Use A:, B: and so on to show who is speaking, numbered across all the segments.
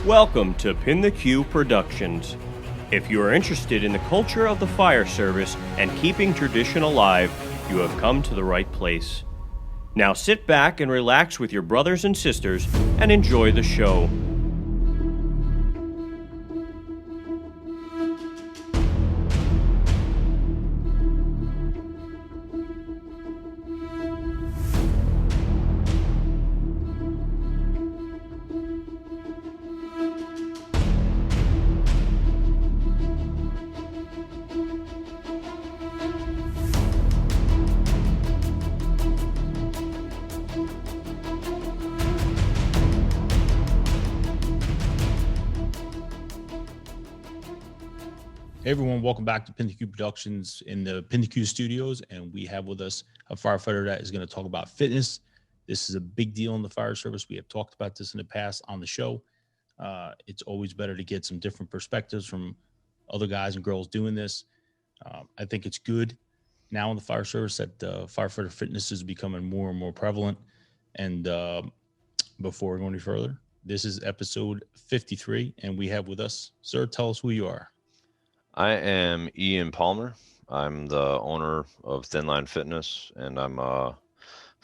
A: Welcome to PintheQ Productions. If you are interested in the culture of the fire service and keeping tradition alive, you have come to the right place. Now sit back and relax with your brothers and sisters and enjoy the show.
B: Hey everyone, welcome back to PintheQ Productions in the PintheQ studios, and we have with us a firefighter that is going to talk about fitness. This is a big deal in the fire service. We have talked about this in the past on the show. It's always better to get some different perspectives from other guys and girls doing this. I think it's good now in the fire service that firefighter fitness is becoming more and more prevalent. And before we go any further, this is episode 53, and we have with us, sir, tell us who you are.
C: I am Ian Palmer. I'm the owner of Thinline Fitness, and I'm a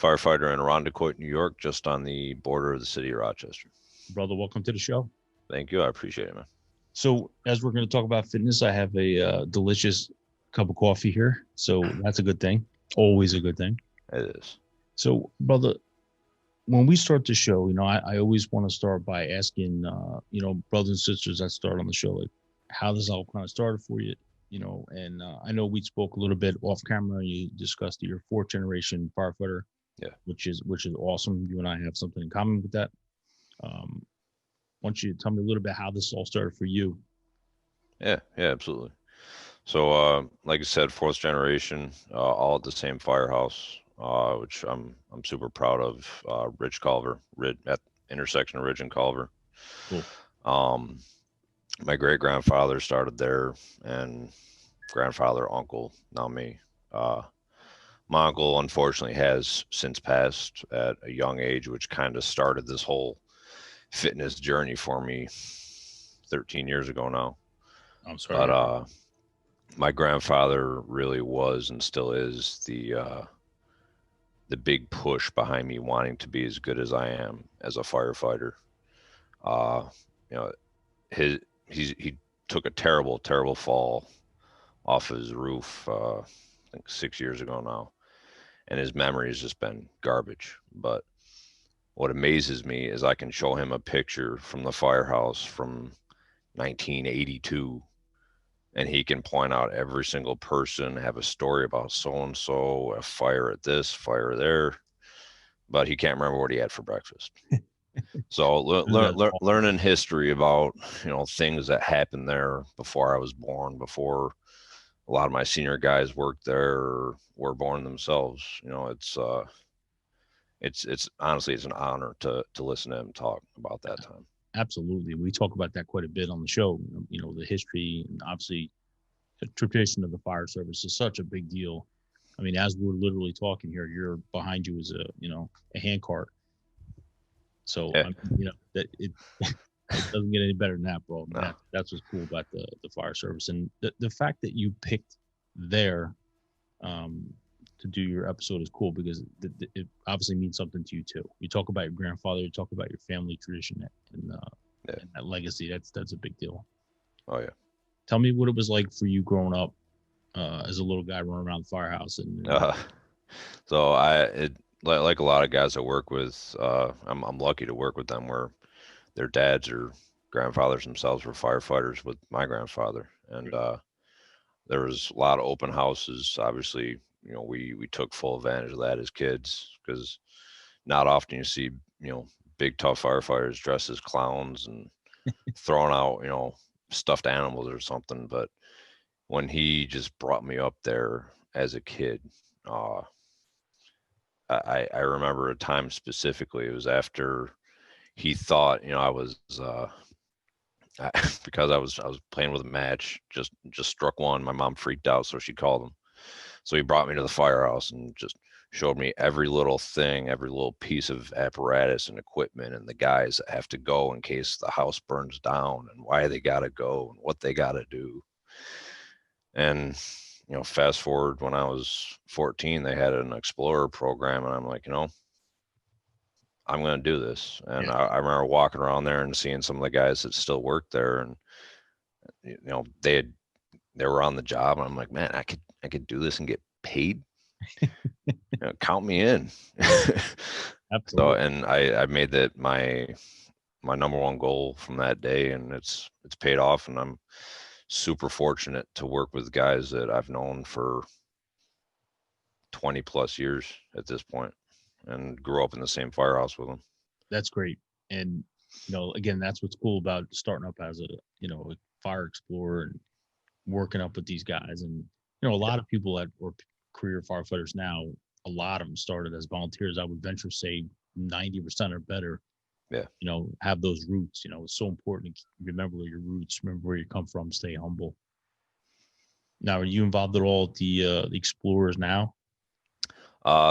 C: firefighter in Irondequoit, New York, just on the border of the city of Rochester.
B: Brother, welcome to the show.
C: Thank you. I appreciate it, man.
B: So as we're going to talk about fitness, I have a delicious cup of coffee here. So that's a good thing. Always a good thing.
C: It is.
B: So, brother, when we start the show, I always want to start by asking, brothers and sisters that start on the show, like, how this all kind of started for you, and I know we spoke a little bit off camera, and you discussed that you're a fourth generation firefighter, which is awesome. You and I have something in common with that. Why don't you tell me a little bit how this all started for you?
C: Yeah, absolutely. So, like I said, fourth generation, all at the same firehouse, which I'm super proud of. Culver, at intersection of Ridge and Culver. Cool. My great-grandfather started there, and grandfather, uncle, now me. My uncle, unfortunately, has since passed at a young age, which kind of started this whole fitness journey for me 13 years ago now.
B: I'm sorry.
C: But my grandfather really was and still is the big push behind me wanting to be as good as I am as a firefighter. He took a terrible fall off his roof, I think 6 years ago now, and his memory has just been garbage. But what amazes me is I can show him a picture from the firehouse from 1982, and he can point out every single person, have a story about so-and-so, a fire at this, fire there, but he can't remember what he had for breakfast. So learning history about, things that happened there before I was born, before a lot of my senior guys worked there or were born themselves, it's honestly, it's an honor to listen to him talk about that time.
B: Absolutely. We talk about that quite a bit on the show. The history, and obviously the tradition of the fire service is such a big deal. I mean, as we're literally talking here, you're behind you is a hand cart. So, yeah. That it doesn't get any better than that, bro. No. That's what's cool about the fire service. And the fact that you picked there to do your episode is cool, because it obviously means something to you too. You talk about your grandfather, you talk about your family tradition and that legacy. That's a big deal.
C: Oh, yeah.
B: Tell me what it was like for you growing up as a little guy running around the firehouse.
C: Like a lot of guys I work with, I'm lucky to work with them where their dads or grandfathers themselves were firefighters with my grandfather. And there was a lot of open houses. Obviously, we took full advantage of that as kids, because not often you see, big tough firefighters dressed as clowns and throwing out, stuffed animals or something. But when he just brought me up there as a kid, I remember a time specifically. It was after he thought, I was because I was playing with a match, just struck one. My mom freaked out, so she called him. So he brought me to the firehouse and just showed me every little thing, every little piece of apparatus and equipment, and the guys that have to go in case the house burns down, and why they got to go and what they got to do. And fast forward, when I was 14, they had an Explorer program, and I'm like, I'm going to do this. And
B: Yeah.
C: I remember walking around there and seeing some of the guys that still worked there, and they were on the job, and I'm like, man, I could do this and get paid. Count me in. So,
B: Absolutely.
C: and I made that my number one goal from that day, and it's paid off, and I'm super fortunate to work with guys that I've known for 20 plus years at this point, and grew up in the same firehouse with them.
B: That's great. And, again, that's what's cool about starting up as a fire explorer and working up with these guys. And, a lot of people that were career firefighters now, a lot of them started as volunteers. I would venture to say 90% or better,
C: Yeah.
B: Have those roots. It's so important to remember your roots, remember where you come from, stay humble. Now, are you involved at all at the Explorers now?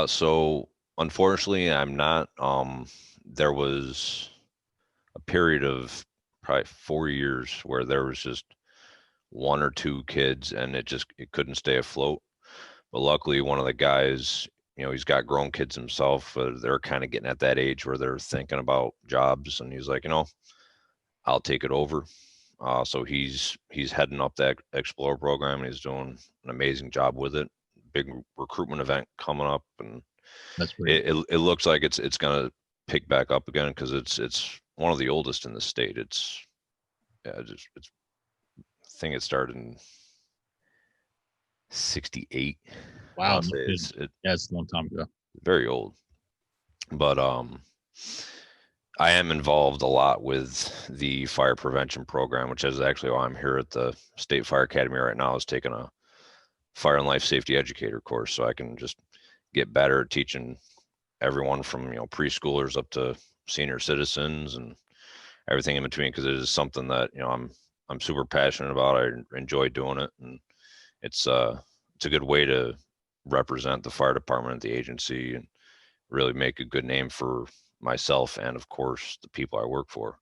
C: So unfortunately, I'm not. There was a period of probably 4 years where there was just one or two kids, and it couldn't stay afloat. But luckily, one of the guys, he's got grown kids himself. They're kind of getting at that age where they're thinking about jobs, and he's like, I'll take it over. So he's heading up that Explorer program, and he's doing an amazing job with it. Big recruitment event coming up, and
B: That's great.
C: it looks like it's going to pick back up again, because it's one of the oldest in the state. I think it started in 68.
B: Wow.
C: I'll say it's
B: That's a long time ago.
C: very old. But I am involved a lot with the fire prevention program, which is actually why I'm here at the State Fire Academy right now, is taking a fire and life safety educator course, so I can just get better at teaching everyone from preschoolers up to senior citizens and everything in between, because it is something that I'm super passionate about. I enjoy doing it, and it's a good way to represent the fire department at the agency and really make a good name for myself and, of course, the people I work for.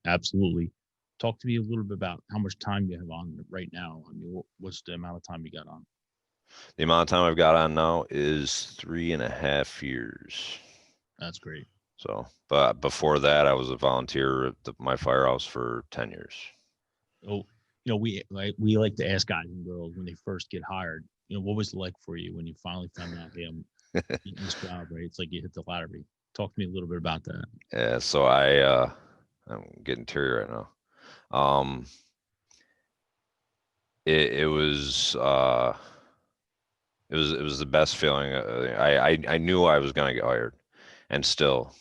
B: Absolutely. Talk to me a little bit about how much time you have on right now. I mean, what's the amount of time you got on?
C: The amount of time I've got on now is 3.5 years.
B: That's great.
C: So, but before that, I was a volunteer at my firehouse for 10 years.
B: Oh, we like to ask guys and girls when they first get hired, what was it like for you when you finally found out, hey, I'm getting this job, right? It's like you hit the lottery. Talk to me a little bit about that.
C: Yeah, so I'm getting teary right now. It was the best feeling. I knew I was gonna get hired, and still,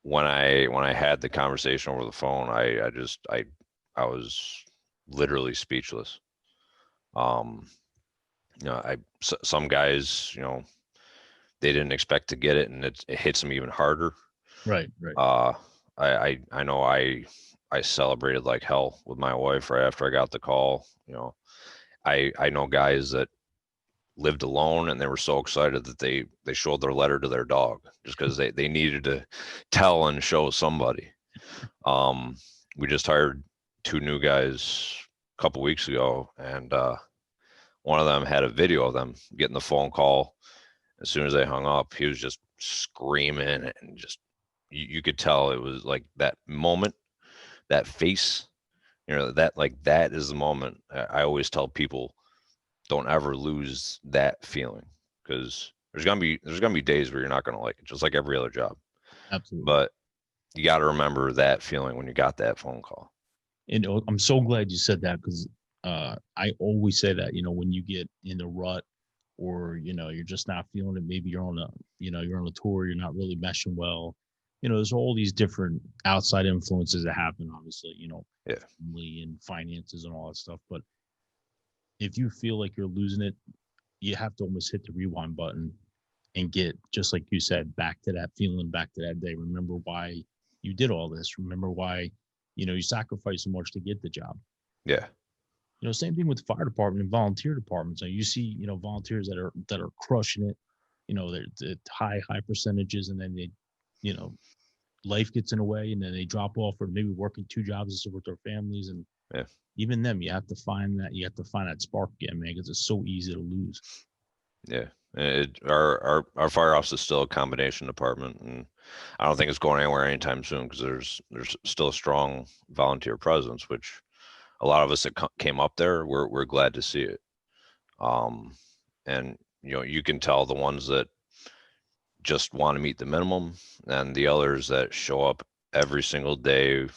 C: when I had the conversation over the phone, I was literally speechless. Some guys, they didn't expect to get it, and it hits them even harder.
B: Right.
C: I know I celebrated like hell with my wife right after I got the call. I know guys that lived alone, and they were so excited that they showed their letter to their dog, just because they needed to tell and show somebody. We just hired 2 new guys a couple weeks ago, and one of them had a video of them getting the phone call. As soon as they hung up, he was just screaming, and just you could tell it was like that moment, that face, that is the moment. I always tell people, don't ever lose that feeling, because there's gonna be days where you're not gonna like it, just like every other job.
B: Absolutely.
C: But you got to remember that feeling when you got that phone call.
B: And I'm so glad you said that, because I always say that, when you get in the rut, or you're just not feeling it, maybe you're on a tour, you're not really meshing well, there's all these different outside influences that happen, obviously,
C: Yeah.
B: family and finances and all that stuff. But if you feel like you're losing it, you have to almost hit the rewind button and get, just like you said, back to that feeling, back to that day. Remember why you did all this. Remember why, you sacrificed so much to get the job.
C: Yeah.
B: Same thing with the fire department and volunteer departments. You see, volunteers that are crushing it. They're high percentages, and then they, you know, life gets in the way, and then they drop off, or maybe working two jobs to support their families. And
C: Yeah.
B: even them, you have to find that spark again, man, because it's so easy to lose.
C: Yeah. Our firehouse is still a combination department, and I don't think it's going anywhere anytime soon because there's still a strong volunteer presence, which a lot of us that came up there, we're glad to see it. And you can tell the ones that just want to meet the minimum, and the others that show up every single day.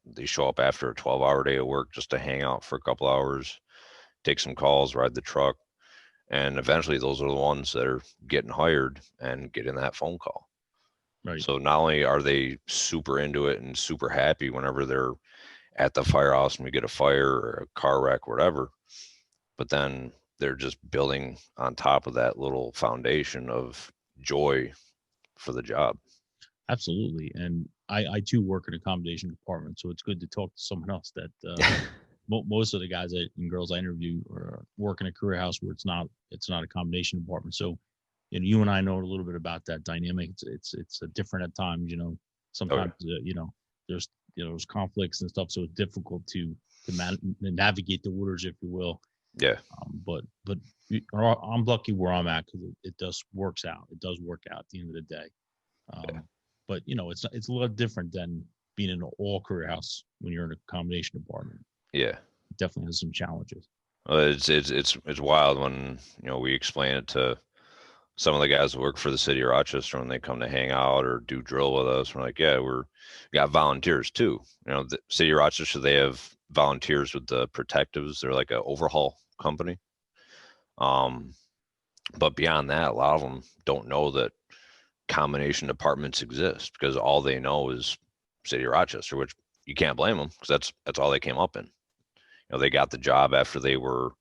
C: They show up after a 12-hour day of work just to hang out for a couple hours, take some calls, ride the truck. And eventually those are the ones that are getting hired and getting that phone call.
B: Right.
C: So not only are they super into it and super happy whenever they're at the firehouse and we get a fire or a car wreck, or whatever, but then they're just building on top of that little foundation of joy for the job.
B: Absolutely. And I too work in a accommodation department, so it's good to talk to someone else that most of the guys and girls I interview work in a career house where it's not a combination department. So, you and I know a little bit about that dynamic. It's different at times. Sometimes there's conflicts and stuff, so it's difficult to navigate the waters, if you will.
C: Yeah.
B: But I'm lucky where I'm at, because it does work out. It does work out at the end of the day.
C: Yeah.
B: But it's a lot different than being in an all career house when you're in a combination department.
C: Yeah.
B: It definitely has some challenges.
C: It's wild when we explain it to some of the guys that work for the city of Rochester when they come to hang out or do drill with us. We're like, yeah, we got volunteers too. The city of Rochester, they have volunteers with the protectives. They're like an overhaul company. But beyond that, a lot of them don't know that combination departments exist, because all they know is city of Rochester, which you can't blame them, because that's all they came up in. They got the job after they were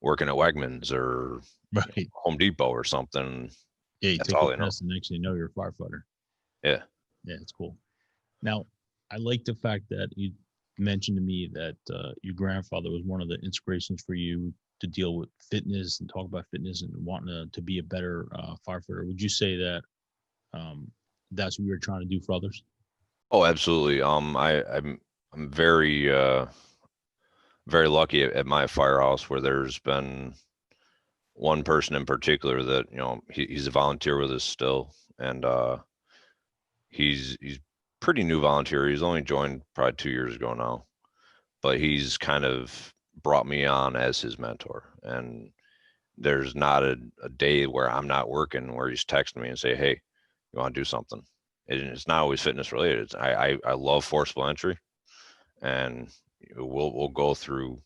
C: working at Wegmans or
B: Right.
C: Home Depot or something.
B: Yeah, you
C: That's
B: take
C: all
B: a
C: they know.
B: test and next thing you know, you're a firefighter.
C: Yeah.
B: Yeah, it's cool. Now, I like the fact that you mentioned to me that your grandfather was one of the inspirations for you to deal with fitness and talk about fitness and wanting to be a better firefighter. Would you say that that's what you're trying to do for others?
C: Oh, absolutely. I'm very very lucky at my firehouse, where there's been one person in particular that he's a volunteer with us still, and he's pretty new volunteer. He's only joined probably 2 years ago now, but he's kind of brought me on as his mentor. And there's not a day where I'm not working where he's texting me and say, hey, you want to do something? It's not always fitness related. I love forcible entry, and we'll go through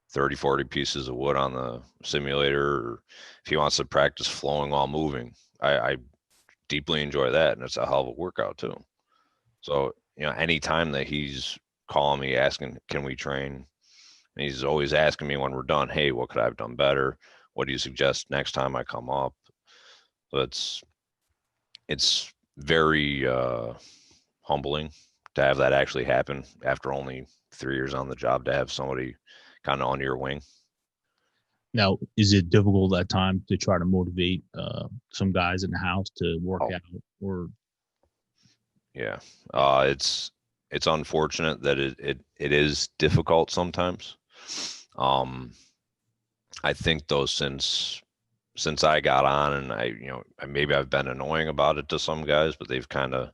C: 30, 40 pieces of wood on the simulator, or if he wants to practice flowing while moving. I deeply enjoy that, and it's a hell of a workout too. So, anytime that he's calling me asking, can we train? And he's always asking me when we're done, hey, what could I have done better? What do you suggest next time I come up? So it's very humbling to have that actually happen after only 3 years on the job, to have somebody kind of on your wing.
B: Now, is it difficult at times to try to motivate some guys in the house to work out? Or
C: yeah, it's unfortunate that it is difficult sometimes. I think though, since I got on, and maybe I've been annoying about it to some guys, but they've kind of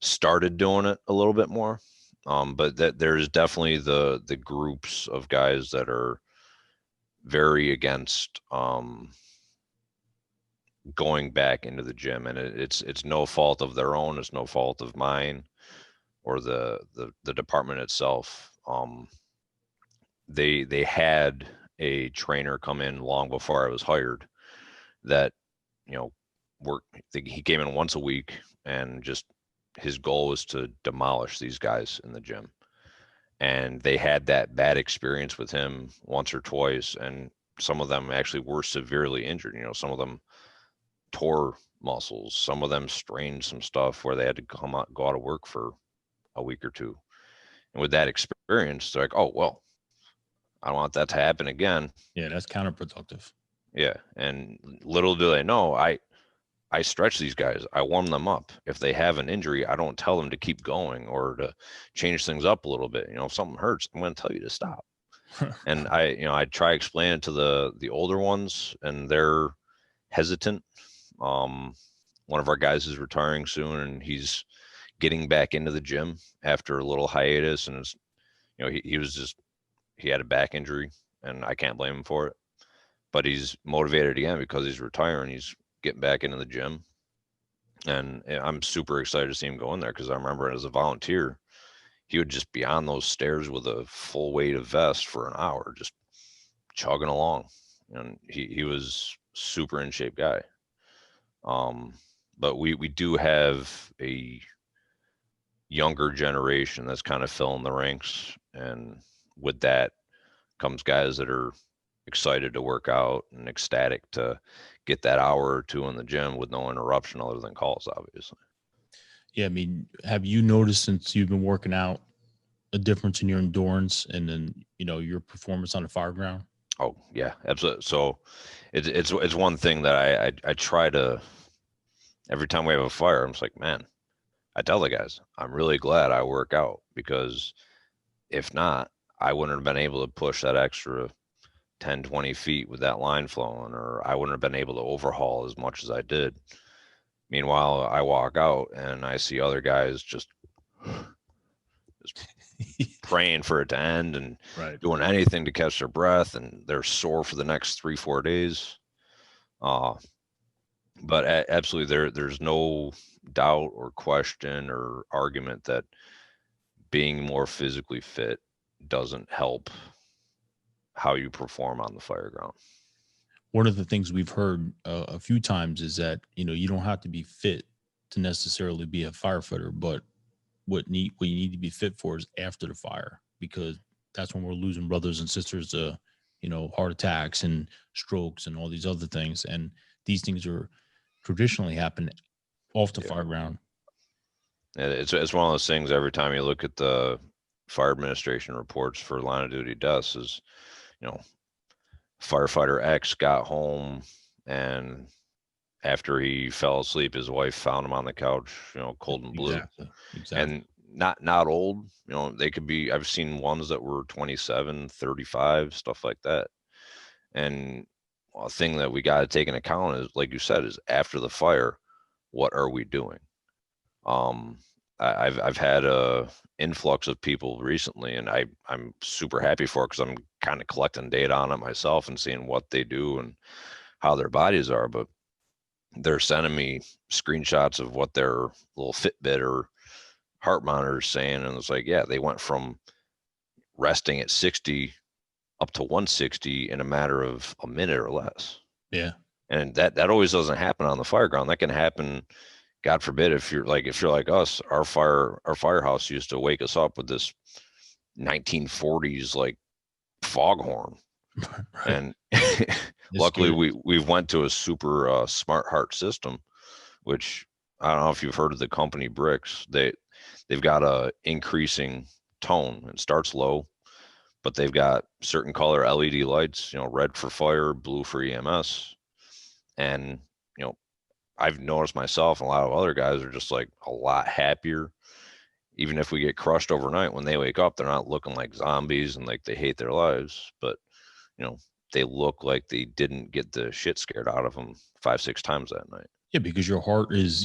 C: started doing it a little bit more. But that there's definitely the groups of guys that are very against going back into the gym, and it's no fault of their own. It's no fault of mine or the department itself. They had a trainer come in long before I was hired that he came in once a week, and just his goal was to demolish these guys in the gym. And they had that bad experience with him once or twice, and some of them actually were severely injured. Some of them tore muscles, some of them strained some stuff where they had to go out of work for a week or two. And with that experience, they're like, oh well, I don't want that to happen again.
B: Yeah, that's counterproductive.
C: Yeah. And little do they know, I stretch these guys. I warm them up. If they have an injury, I don't tell them to keep going or to change things up a little bit. If something hurts, I'm going to tell you to stop. And I try explaining to the older ones, and they're hesitant. One of our guys is retiring soon, and he's getting back into the gym after a little hiatus. And it's, he had a back injury, and I can't blame him for it. But he's motivated again because he's retiring. He's getting back into the gym, and I'm super excited to see him go in there, because I remember as a volunteer, he would just be on those stairs with a full weight of vest for an hour, just chugging along, and he was super in shape guy. But we do have a younger generation that's kind of filling the ranks, and with that comes guys that are excited to work out and ecstatic to get that hour or two in the gym with no interruption other than calls, obviously.
B: Yeah, I mean, have you noticed since you've been working out a difference in your endurance and then your performance on the fire ground?
C: Oh yeah, absolutely. So it's one thing that I try to, every time we have a fire, I'm just like, man, I tell the guys, I'm really glad I work out, because if not, I wouldn't have been able to push that extra 10, 20 feet with that line flowing, or I wouldn't have been able to overhaul as much as I did. Meanwhile, I walk out and I see other guys just praying for it to end and doing anything to catch their breath, and they're sore for the next 3-4 days. But absolutely, there's no doubt or question or argument that being more physically fit doesn't help how you perform on the fire ground.
B: One of the things we've heard a few times is that you don't have to be fit to necessarily be a firefighter, but what you need to be fit for is after the fire, because that's when we're losing brothers and sisters to heart attacks and strokes and all these other things, and these things are traditionally happen off the fire ground.
C: It's one of those things. Every time you look at the fire administration reports for line of duty deaths, is firefighter X got home, and after he fell asleep, his wife found him on the couch, cold and blue.
B: Exactly.
C: And not old, they could be, I've seen ones that were 27, 35, stuff like that. And a thing that we got to take into account is, like you said, is after the fire, what are we doing? I've had a influx of people recently, and I'm super happy for it, because I'm kind of collecting data on it myself and seeing what they do and how their bodies are. But they're sending me screenshots of what their little Fitbit or heart monitor is saying, and it's like, yeah, they went from resting at 60 up to 160 in a matter of a minute or less.
B: Yeah.
C: And that always doesn't happen on the fire ground. That can happen, God forbid, if you're like us. Our firehouse used to wake us up with this 1940s like foghorn. Right. And luckily we went to a super smart heart system, which I don't know if you've heard of the company Bricks. They've got a increasing tone. It starts low, but they've got certain color LED lights, red for fire, blue for EMS. And, I've noticed myself and a lot of other guys are just like a lot happier. Even if we get crushed overnight, when they wake up, they're not looking like zombies and like they hate their lives, but they look like they didn't get the shit scared out of them 5-6 times that night.
B: Yeah, because your heart is,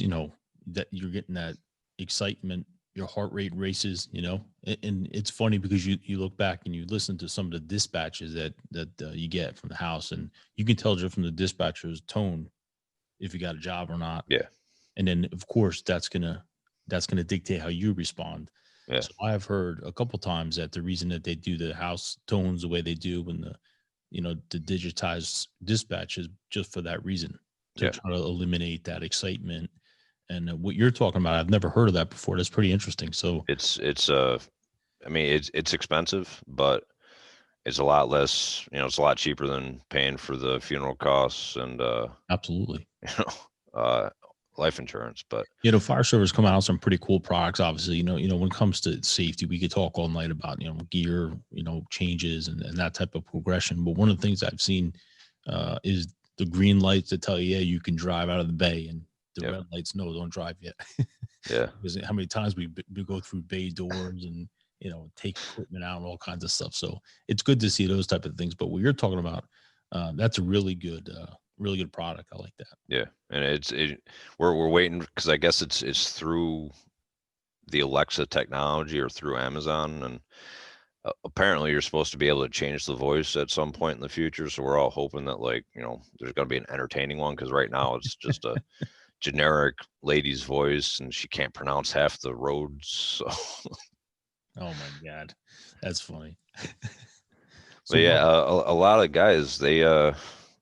B: that you're getting that excitement, your heart rate races, and it's funny because you look back and you listen to some of the dispatches that you get from the house, and you can tell just from the dispatcher's tone if you got a job or not.
C: Yeah.
B: And then of course that's gonna dictate how you respond.
C: Yeah.
B: So I've heard a couple times that the reason that they do the house tones the way they do when the digitized dispatch is just for that reason, to try to eliminate that excitement. And what you're talking about, I've never heard of that before. That's pretty interesting. So
C: it's expensive, but it's a lot less, it's a lot cheaper than paying for the funeral costs. And
B: absolutely.
C: a life insurance. But
B: You know, fire service come out with some pretty cool products. Obviously, when it comes to safety, we could talk all night about gear, changes and that type of progression. But one of the things I've seen is the green lights that tell you, yeah, you can drive out of the bay, and the red lights, no, don't drive yet.
C: Yeah.
B: Because how many times we go through bay doors and take equipment out and all kinds of stuff. So it's good to see those type of things. But what you're talking about, that's a really good product. I like that.
C: Yeah, and we're waiting because I guess it's through the Alexa technology or through Amazon, and apparently you're supposed to be able to change the voice at some point in the future. So we're all hoping that there's going to be an entertaining one, because right now it's just a generic lady's voice and she can't pronounce half the roads. So.
B: Oh my God, that's funny.
C: So yeah, a lot of guys, they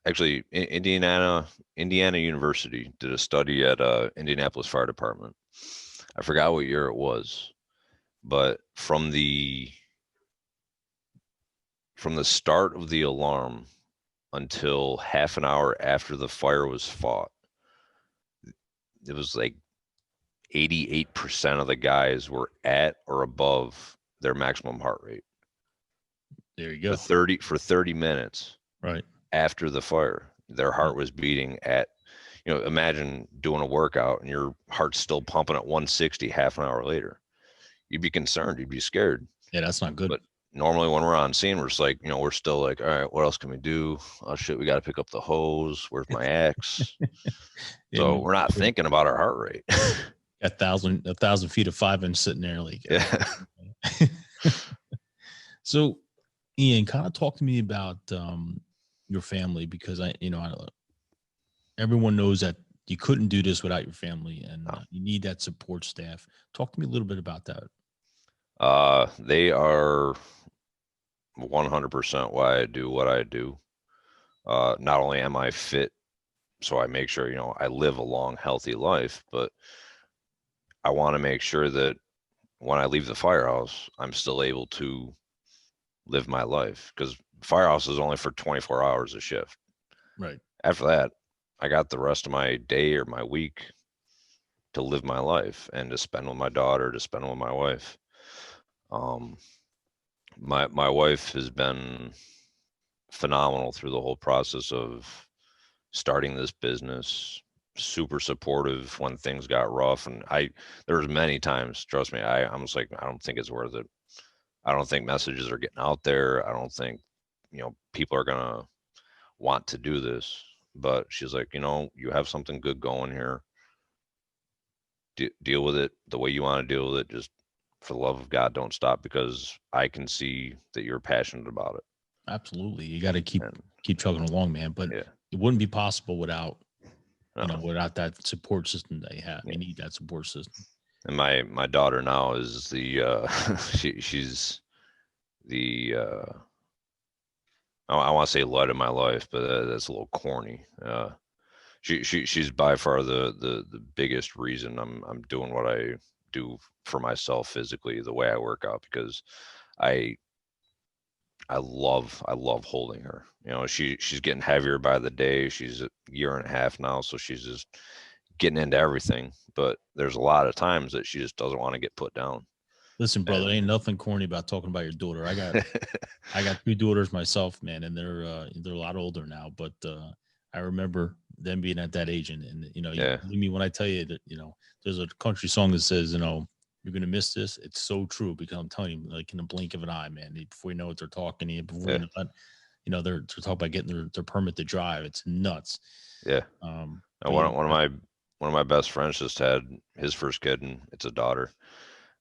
C: actually Indiana University did a study at Indianapolis Fire Department. I forgot what year it was, but from the start of the alarm until half an hour after the fire was fought, it was like 88% of the guys were at or above their maximum heart rate.
B: There you go.
C: For 30 minutes.
B: Right.
C: After the fire, their heart was beating at, imagine doing a workout and your heart's still pumping at 160 half an hour later. You'd be concerned. You'd be scared.
B: Yeah, that's not good.
C: But normally when we're on scene, we're just like, we're still like, all right, what else can we do? Oh shit, we got to pick up the hose. Where's my axe? So we're not thinking about our heart rate.
B: 1,000 feet of 5-inch sitting there, like,
C: yeah.
B: So, Ian, kind of talk to me about your family, because everyone knows that you couldn't do this without your family, and you need that support staff. Talk to me a little bit about that.
C: They are 100% why I do what I do. Not only am I fit, so I make sure, I live a long, healthy life, but I want to make sure that when I leave the firehouse, I'm still able to live my life, because firehouse is only for 24 hours a shift.
B: Right. After
C: that, I got the rest of my day or my week to live my life and to spend with my daughter, to spend with my wife. My wife has been phenomenal through the whole process of starting this business, super supportive when things got rough. And there was many times, trust me, I'm just like, I don't think it's worth it. I don't think messages are getting out there. I don't think, people are going to want to do this. But she's like, you have something good going here. Deal with it the way you want to deal with it. Just for the love of God, don't stop, because I can see that you're passionate about it.
B: Absolutely. You got to keep chugging along, man. But it wouldn't be possible without, without that support system that you have. You need that support system.
C: And my daughter now is the she's the I want to say light of my life, but that's a little corny. She's by far the biggest reason I'm doing what I do for myself physically, the way I work out, because I love holding her. She's getting heavier by the day. She's a year and a half now, so she's just getting into everything. But there's a lot of times that she just doesn't want to get put down.
B: Listen, brother, ain't nothing corny about talking about your daughter. I got 2 daughters myself, man, and they're a lot older now. But I remember them being at that age, and you believe me when I tell you that there's a country song that says you're gonna miss this. It's so true, because I'm telling you, like in the blink of an eye, man. Before you know it, they're talking to you. Before you know it, they're talking about getting their permit to drive. It's nuts.
C: Yeah. One of my best friends just had his first kid, and it's a daughter.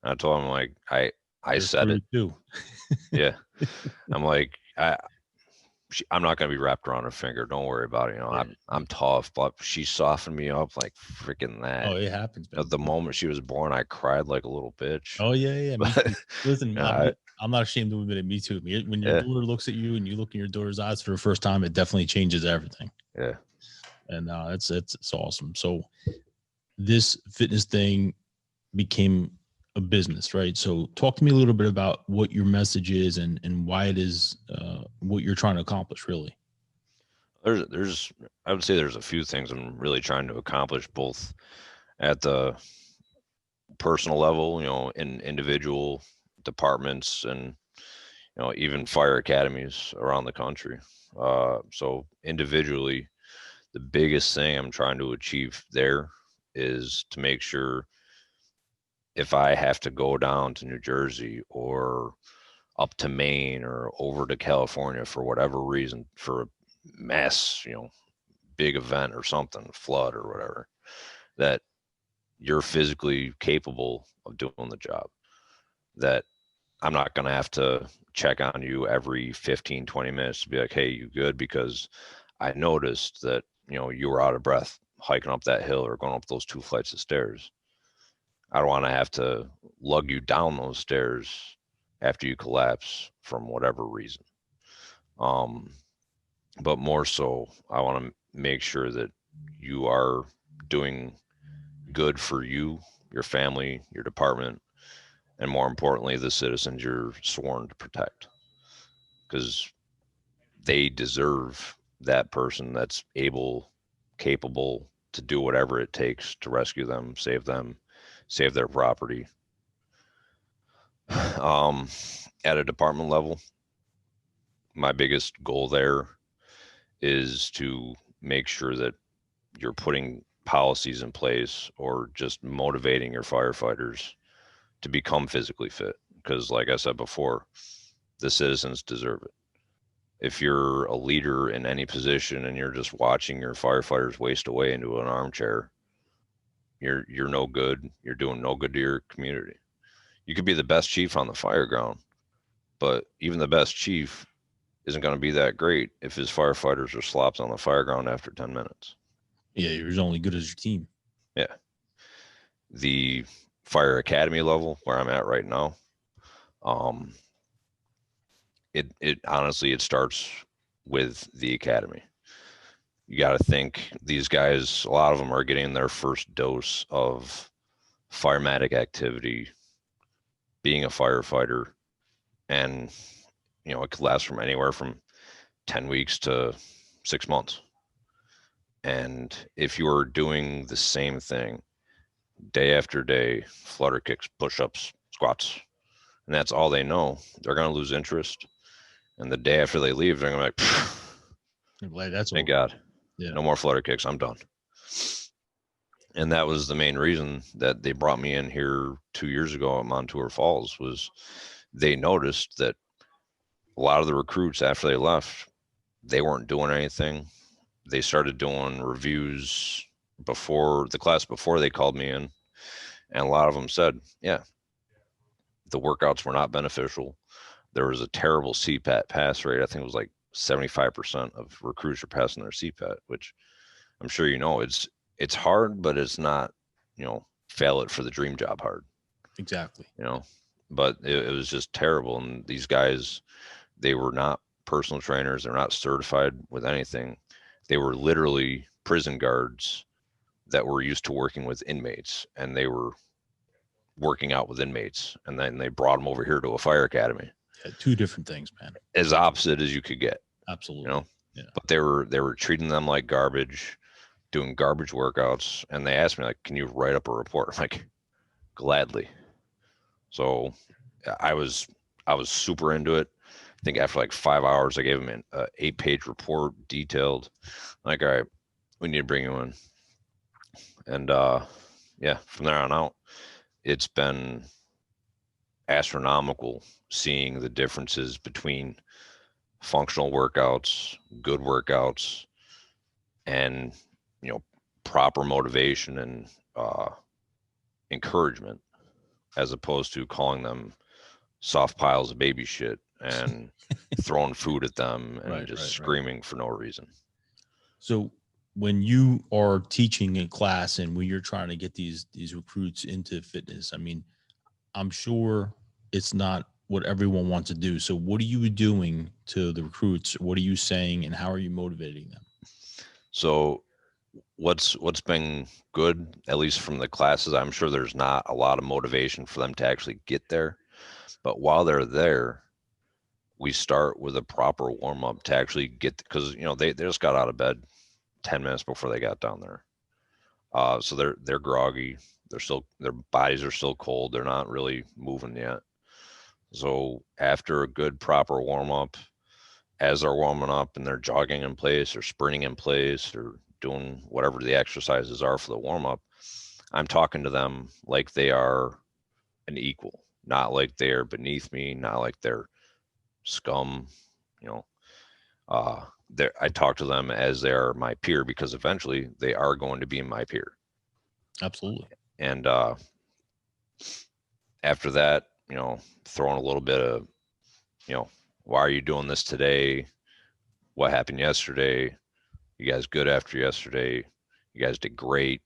C: And I told him, like, I said it
B: too.
C: Yeah. I'm like, I'm not going to be wrapped around her finger. Don't worry about it. I'm tough, but she softened me up like freaking that.
B: Oh, it happens.
C: At the moment she was born, I cried like a little bitch.
B: Oh yeah. Listen, I'm not ashamed to admit it. Me too. When your daughter looks at you and you look in your daughter's eyes for the first time, it definitely changes everything.
C: Yeah.
B: And it's awesome. So this fitness thing became a business, right? So talk to me a little bit about what your message is and why it is what you're trying to accomplish, really.
C: I would say there's a few things I'm really trying to accomplish, both at the personal level, in individual departments, and even fire academies around the country. So individually, the biggest thing I'm trying to achieve there is to make sure if I have to go down to New Jersey or up to Maine or over to California for whatever reason, for a mass, big event or something, flood or whatever, that you're physically capable of doing the job. That I'm not going to have to check on you every 15, 20 minutes to be like, hey, you good? Because I noticed that, you were out of breath hiking up that hill or going up those 2 flights of stairs. I don't want to have to lug you down those stairs after you collapse from whatever reason. But more so, I want to make sure that you are doing good for you, your family, your department, and more importantly, the citizens you're sworn to protect. Because they deserve that person that's capable to do whatever it takes to rescue them, save their property. At a department level, my biggest goal there is to make sure that you're putting policies in place or just motivating your firefighters to become physically fit. Because, like I said before, the citizens deserve it. If you're a leader in any position and you're just watching your firefighters waste away into an armchair, you're no good. You're doing no good to your community. You could be the best chief on the fire ground, but even the best chief isn't going to be that great if his firefighters are slops on the fire ground after 10 minutes.
B: Yeah, you're only good as your team.
C: Yeah. The fire academy level where I'm at right now, it honestly, it starts with the academy. You got to think these guys, a lot of them are getting their first dose of firematic activity, being a firefighter, and it could last from anywhere from 10 weeks to 6 months. And if you're doing the same thing day after day, flutter kicks, push-ups, squats, and that's all they know, they're going to lose interest. And the day after they leave, they're going to be like,
B: I'm glad that's
C: thank
B: over.
C: God.
B: Yeah.
C: No more flutter kicks. I'm done. And that was the main reason that they brought me in here 2 years ago at Montour Falls, was they noticed that a lot of the recruits after they left, they weren't doing anything. They started doing reviews before the class, before they called me in. And a lot of them said, yeah, the workouts were not beneficial. There was a terrible CPAT pass rate. I think it was like 75% of recruits are passing their CPAT, which I'm sure it's hard, but it's not, fail it for the dream job hard.
B: Exactly.
C: But it was just terrible. And these guys, they were not personal trainers. They're not certified with anything. They were literally prison guards that were used to working with inmates, and they were working out with inmates. And then they brought them over here to a fire academy.
B: Yeah, two different things, man.
C: As opposite as you could get.
B: Absolutely. Yeah.
C: But they were treating them like garbage, doing garbage workouts. And they asked me, like, can you write up a report? I'm like, gladly. So I was super into it. I think after like 5 hours, I gave them an 8-page report, detailed. Like, all right, we need to bring you in. And yeah, from there on out, it's been astronomical seeing the differences between functional workouts, good workouts, and proper motivation and encouragement, as opposed to calling them soft piles of baby shit and throwing food at them and screaming for no reason.
B: So when you are teaching in class and when you're trying to get these recruits into fitness, I mean, I'm sure it's not what everyone wants to do. So what are you doing to the recruits? What are you saying, and how are you motivating them?
C: So what's been good, at least from the classes, I'm sure there's not a lot of motivation for them to actually get there. But while they're there, we start with a proper warm up to actually get, because they just got out of bed 10 minutes before they got down there. So they're groggy. Their bodies are still cold. They're not really moving yet. So after a good proper warm up, as they're warming up and they're jogging in place or sprinting in place or doing whatever the exercises are for the warm up, I'm talking to them like they are an equal, not like they're beneath me, not like they're scum. You know, I talk to them as they are my peer, because eventually they are going to be my peer.
B: Absolutely.
C: And after that, throwing a little bit of, why are you doing this today? What happened yesterday? You guys good after yesterday? You guys did great.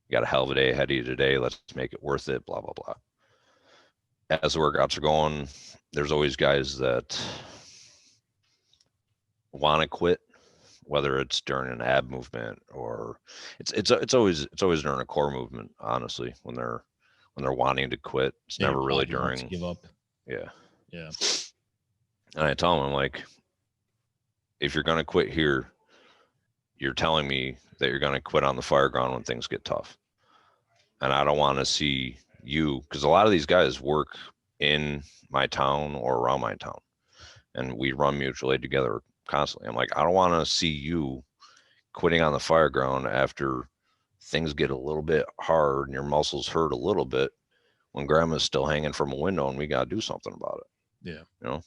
C: You got a hell of a day ahead of you today. Let's make it worth it, blah, blah, blah. As the workouts are going, there's always guys that want to quit, whether it's during an ab movement or it's always during a core movement, honestly, when they're wanting to quit. It's never really during
B: give up.
C: Yeah.
B: Yeah.
C: And I tell them, I'm like, if you're going to quit here, you're telling me that you're going to quit on the fire ground when things get tough. And I don't want to see you, because a lot of these guys work in my town or around my town, and we run mutual aid together constantly. I'm like, I don't want to see you quitting on the fire ground after things get a little bit hard and your muscles hurt a little bit, when grandma's still hanging from a window and we got to do something about it.
B: Yeah.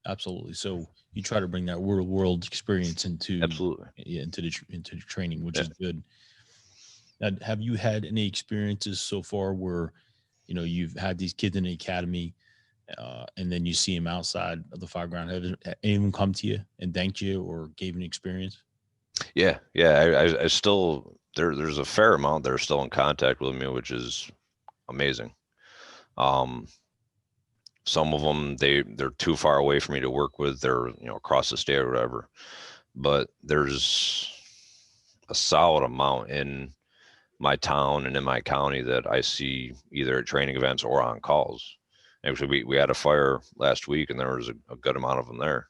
B: Absolutely. So you try to bring that world experience into
C: Absolutely.
B: into the training, which is good. Now, have you had any experiences so far where you've had these kids in the academy, and then you see them outside of the fire ground? Have anyone come to you and thanked you or gave an experience?
C: Yeah. I still there's a fair amount that are still in contact with me, which is amazing. Some of them, they're too far away for me to work with. They're across the state or whatever. But there's a solid amount in my town and in my county that I see either at training events or on calls. Actually, we had a fire last week, and there was a good amount of them there.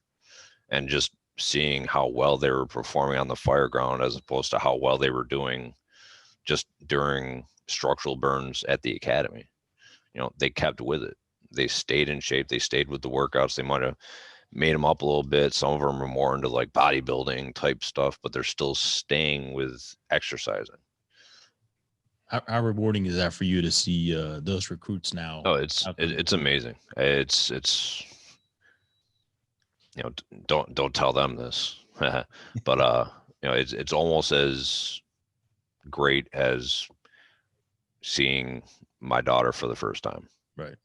C: And just seeing how well they were performing on the fire ground as opposed to how well they were doing just during structural burns at the academy. They kept with it. They stayed in shape. They stayed with the workouts. They might have made them up a little bit. Some of them are more into like bodybuilding type stuff, but they're still staying with exercising.
B: How rewarding is that for you to see those recruits now?
C: Oh, it's amazing. It's don't tell them this, but it's almost as great as seeing my daughter for the first time.
B: Right.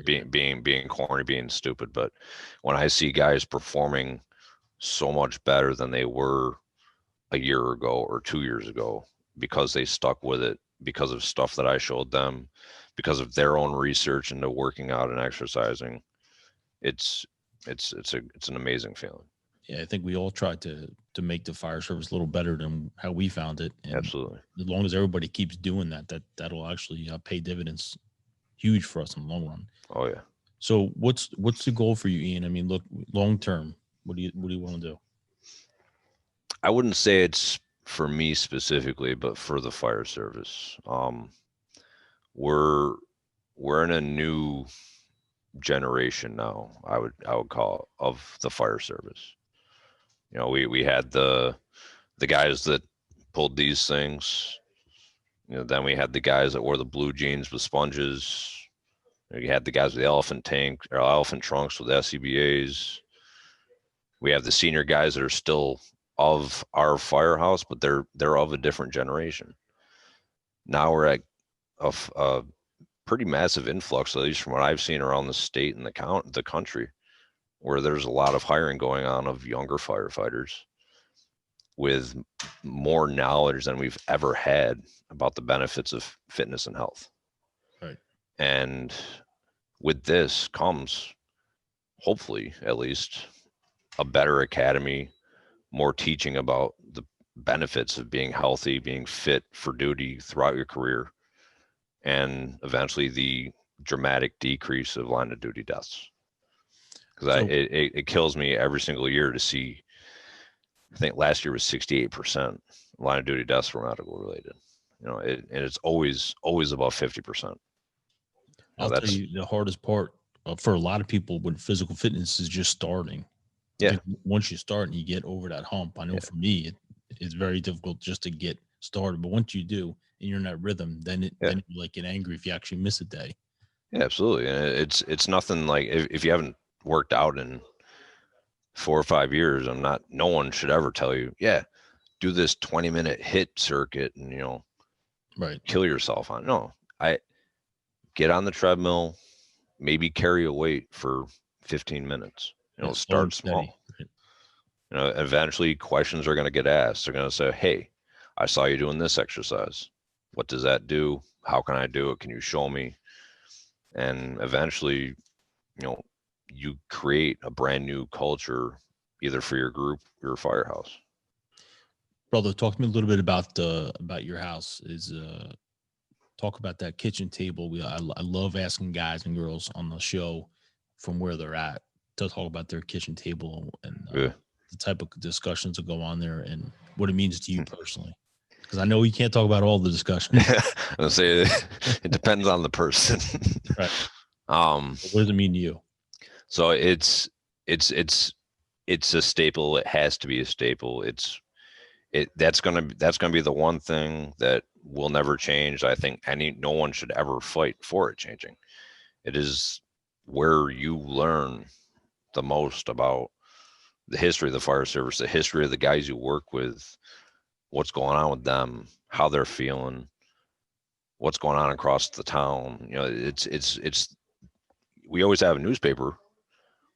C: Being corny, being stupid, but when I see guys performing so much better than they were a year ago or 2 years ago, because they stuck with it, because of stuff that I showed them, because of their own research into working out and exercising, it's an amazing feeling.
B: Yeah, I think we all tried to make the fire service a little better than how we found it. And
C: absolutely.
B: As long as everybody keeps doing that'll actually pay dividends, huge for us in the long run.
C: Oh yeah.
B: So what's the goal for you, Ian? I mean, look, long term, what do you want to do?
C: I wouldn't say it's for me specifically, but for the fire service. We're in a new generation now, I would call it, of the fire service. We had the guys that pulled these things. Then we had the guys that wore the blue jeans with sponges. We had the guys with the elephant trunks with SCBAs. We have the senior guys that are still of our firehouse, but they're of a different generation. Now we're at a pretty massive influx, at least from what I've seen around the state and the country, where there's a lot of hiring going on of younger firefighters with more knowledge than we've ever had about the benefits of fitness and health.
B: Right.
C: And with this comes, hopefully, at least, a better academy, more teaching about the benefits of being healthy, being fit for duty throughout your career, and eventually the dramatic decrease of line of duty deaths. because it kills me every single year to see. I think last year was 68% line of duty deaths were medical related. And it's always above 50%.
B: I'll tell you the hardest part for a lot of people with physical fitness is just starting.
C: Yeah.
B: Once you start and you get over that hump, I know for me, it's very difficult just to get started. But once you do and you're in that rhythm, then you like get angry if you actually miss a day.
C: Yeah, absolutely. And it's nothing like if you haven't worked out in 4 or 5 years, no one should ever tell you, do this 20-minute hit circuit and,
B: right,
C: kill yourself on. No, I get on the treadmill, maybe carry a weight for 15 minutes, start small. Right. Eventually questions are going to get asked. They're going to say, hey, I saw you doing this exercise. What does that do? How can I do it? Can you show me? And eventually, you create a brand new culture either for your group or your firehouse.
B: Brother, talk to me a little bit about your house. Talk about that kitchen table. I love asking guys and girls on the show from where they're at to talk about their kitchen table and the type of discussions that go on there and what it means to you personally. Because I know you can't talk about all the discussions.
C: I'm gonna say it depends on the person.
B: Right. What does it mean to you?
C: So it's a staple. It has to be a staple. That's gonna be the one thing that will never change. I think no one should ever fight for it changing. It is where you learn the most about the history of the fire service, the history of the guys you work with, what's going on with them, how they're feeling, what's going on across the town. It's we always have a newspaper.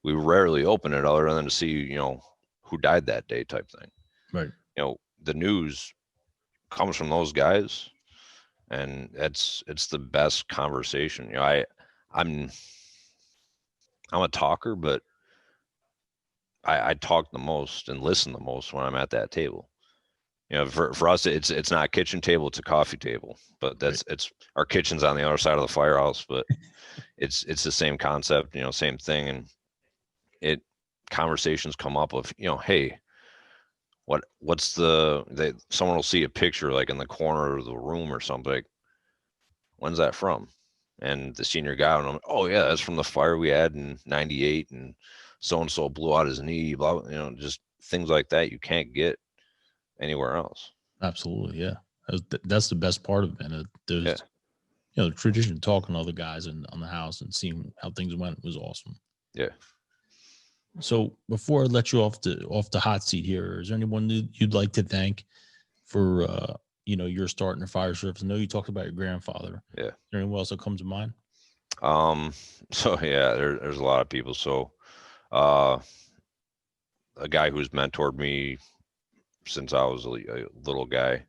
C: We rarely open it other than to see, who died that day type thing.
B: Right.
C: The news comes from those guys, and it's the best conversation. I'm a talker, but I talk the most and listen the most when I'm at that table. For us, it's not a kitchen table, it's a coffee table, but it's our kitchen's on the other side of the firehouse, but it's the same concept, same thing. And conversations come up of, hey, what's someone will see a picture like in the corner of the room or something, like, when's that from? And the senior guy, and I'm, oh yeah, that's from the fire we had in 98, and so blew out his knee, blah, just things like that you can't get anywhere else.
B: Absolutely. Yeah. That's the best part of it. There's, the tradition of talking to other guys on the house and seeing how things went was awesome.
C: Yeah.
B: So before I let you off the hot seat here, is there anyone you'd like to thank for, your start in the fire service? I know you talked about your grandfather.
C: Yeah.
B: Is there anyone else that comes to mind?
C: So yeah, there's a lot of people. So, a guy who's mentored me since I was a little guy,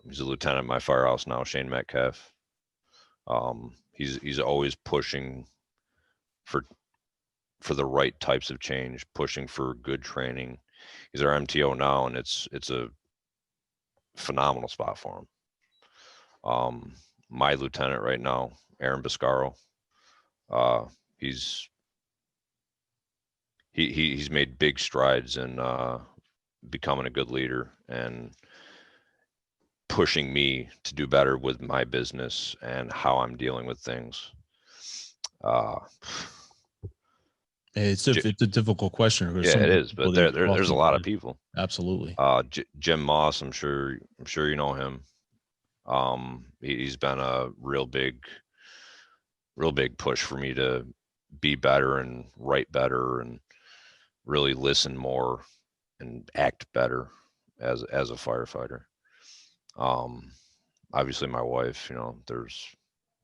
C: he's a lieutenant at my firehouse now, Shane Metcalf. He's always pushing for the right types of change, pushing for good training. He's our MTO now, and it's a phenomenal spot for him. My lieutenant right now, Aaron Biscaro, he's made big strides in becoming a good leader and pushing me to do better with my business and how I'm dealing with things.
B: It's a difficult question.
C: Yeah, it is, but there's a lot of people.
B: Absolutely.
C: Jim Moss, I'm sure you know him. He's been a real big push for me to be better and write better and really listen more and act better as a firefighter. Obviously my wife, there's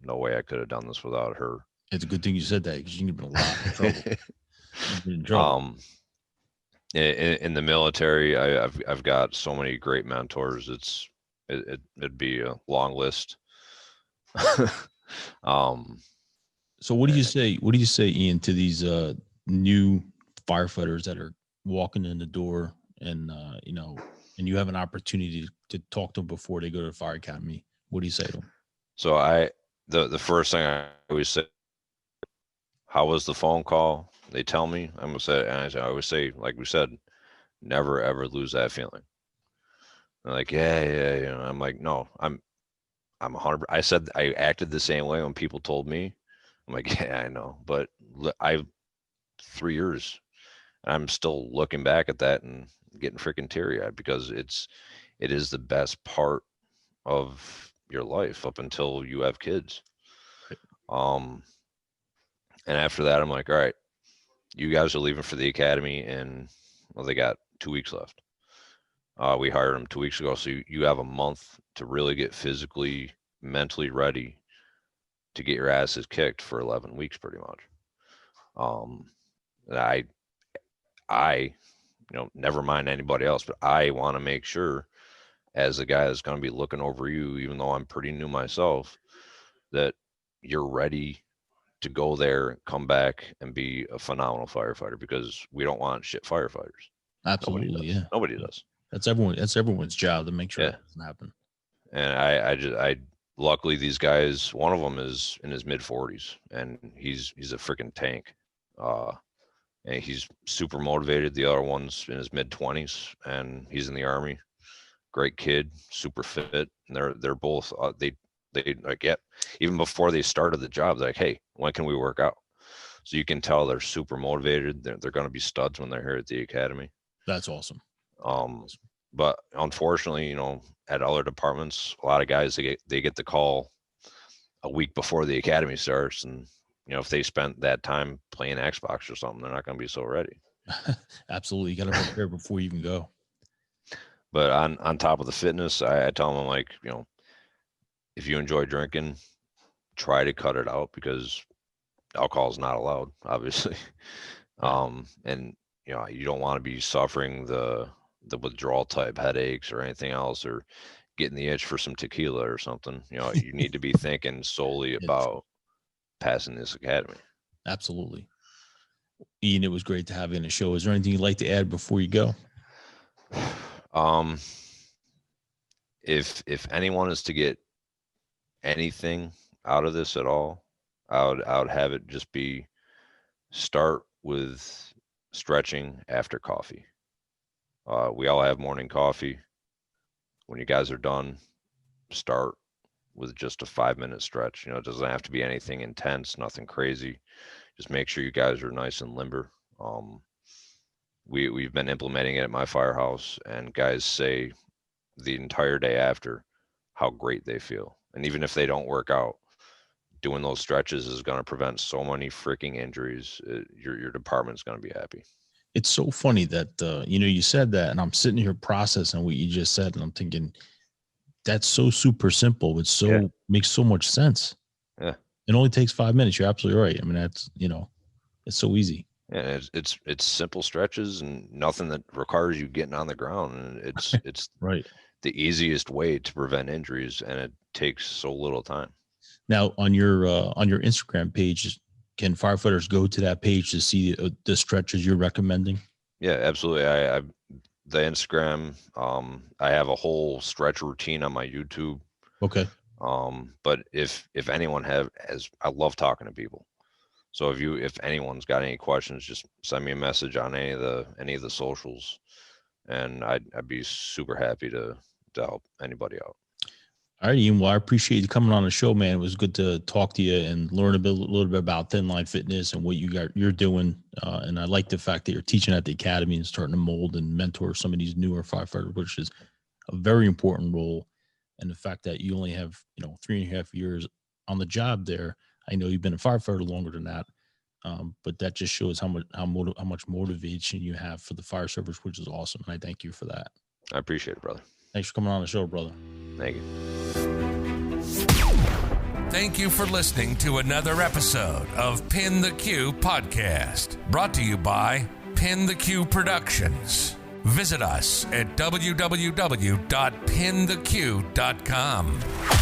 C: no way I could have done this without her.
B: It's a good thing you said that, because you've been a lot of trouble. In trouble.
C: In the military, I've got so many great mentors. It'd be a long list.
B: So what do you say, Ian, to these new firefighters that are walking in the door and and you have an opportunity to talk to them before they go to the fire academy? What do you say to them?
C: So the first thing I always say, how was the phone call? They tell me, I'm gonna say, and I always say, like we said, never ever lose that feeling. They're like, yeah. You know, I'm like, no, I'm 100. I said I acted the same way when people told me. I'm like, yeah, I know, but I've 3 years, and I'm still looking back at that and getting freaking teary eyed because it is the best part of your life up until you have kids. Um, and after that, I'm like, all right, you guys are leaving for the academy, and well, they got 2 weeks left. We hired them 2 weeks ago, so you have a month to really get physically, mentally ready to get your asses kicked for 11 weeks, pretty much. And I, never mind anybody else, but I want to make sure, as the guy that's going to be looking over you, even though I'm pretty new myself, that you're ready to go there, come back, and be a phenomenal firefighter, because we don't want shit firefighters.
B: Absolutely, yeah.
C: Nobody does.
B: That's everyone's job to make sure that doesn't happen.
C: And I luckily these guys, one of them is in his mid 40s, and he's a freaking tank. And he's super motivated. The other one's in his mid 20s, and he's in the Army. Great kid, super fit. And they're both they like, yeah, even before they started the job, they're like, hey, when can we work out? So you can tell they're super motivated. They're going to be studs when they're here at the academy.
B: That's awesome.
C: But unfortunately, at other departments, a lot of guys they get the call a week before the academy starts, and if they spent that time playing Xbox or something, they're not going to be so ready.
B: Absolutely, you got to prepare before you even go.
C: But on top of the fitness, I tell them, like, if you enjoy drinking, try to cut it out, because alcohol is not allowed, obviously. And you don't want to be suffering the withdrawal type headaches or anything else, or getting the itch for some tequila or something. You need to be thinking solely about passing this academy.
B: Absolutely. Ian, it was great to have you in the show. Is there anything you'd like to add before you go?
C: If anyone is to get anything out of this at all, I would have it just be, start with stretching after coffee. We all have morning coffee. When you guys are done, start with just a 5-minute stretch. It doesn't have to be anything intense, nothing crazy. Just make sure you guys are nice and limber. We've been implementing it at my firehouse, and guys say the entire day after how great they feel. And even if they don't work out, doing those stretches is going to prevent so many freaking injuries. Your department's going to be happy.
B: It's so funny that, you said that, and I'm sitting here processing what you just said, and I'm thinking, that's so super simple. It's makes so much sense.
C: Yeah.
B: It only takes 5 minutes. You're absolutely right. I mean, that's, it's so easy.
C: Yeah, it's simple stretches and nothing that requires you getting on the ground. And it's
B: right.
C: The easiest way to prevent injuries, and it takes so little time.
B: Now, on your Instagram page, can firefighters go to that page to see the stretches you're recommending?
C: Yeah, absolutely. I the Instagram, I have a whole stretch routine on my YouTube.
B: Okay.
C: But if anyone I love talking to people. So if anyone's got any questions, just send me a message on any of the socials, and I'd be super happy to help anybody out.
B: All right, Ian. Well, I appreciate you coming on the show, man. It was good to talk to you and learn a little bit about Thin Line Fitness and what you're doing. And I like the fact that you're teaching at the academy and starting to mold and mentor some of these newer firefighters, which is a very important role. And the fact that you only have 3.5 years on the job there. I know you've been a firefighter longer than that, but that just shows how much motivation you have for the fire service, which is awesome. And I thank you for that.
C: I appreciate it, brother.
B: Thanks for coming on the show, brother.
C: Thank you.
D: Thank you for listening to another episode of PintheQ Podcast, brought to you by PintheQ Productions. Visit us at www.pintheq.com.